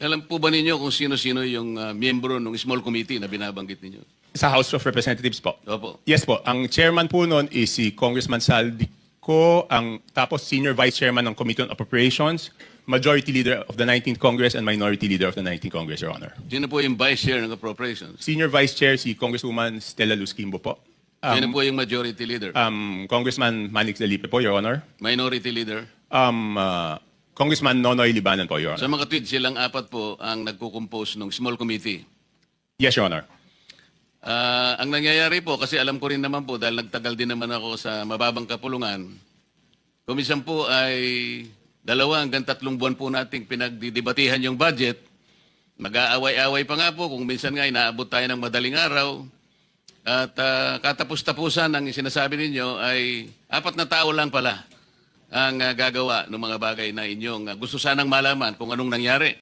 Alam po ba ninyo kung sino-sino yung miyembro ng small committee na binabanggit ninyo? Sa House of Representatives po. Opo. Yes po. Ang chairman po noon is si Congressman Saldico, tapos senior vice chairman ng Committee on Appropriations, majority leader of the 19th Congress, and minority leader of the 19th Congress, Your Honor. Sino po yung vice chair ng appropriations? Senior vice chair si Congresswoman Stella Luz Quimbo po. Sino po yung majority leader? Congressman Manix Dalipe po, Your Honor. Minority leader? Congressman Nonoy Libanan po, Your Honor. Sa mga tweet, silang apat po ang nagko-compose ng small committee. Yes, Your Honor. Ang nangyayari po, kasi alam ko rin naman po, dahil nagtagal din naman ako sa mababang kapulungan, kumisan po ay 2 hanggang 3 buwan po nating pinagdidebatihan yung budget. Mag-aaway-away pa nga po, kung minsan nga inaabot tayo ng madaling araw. At katapos-tapusan ang sinasabi ninyo ay 4 na tao lang pala ang gagawa ng mga bagay na inyong gusto sanang malaman kung anong nangyari.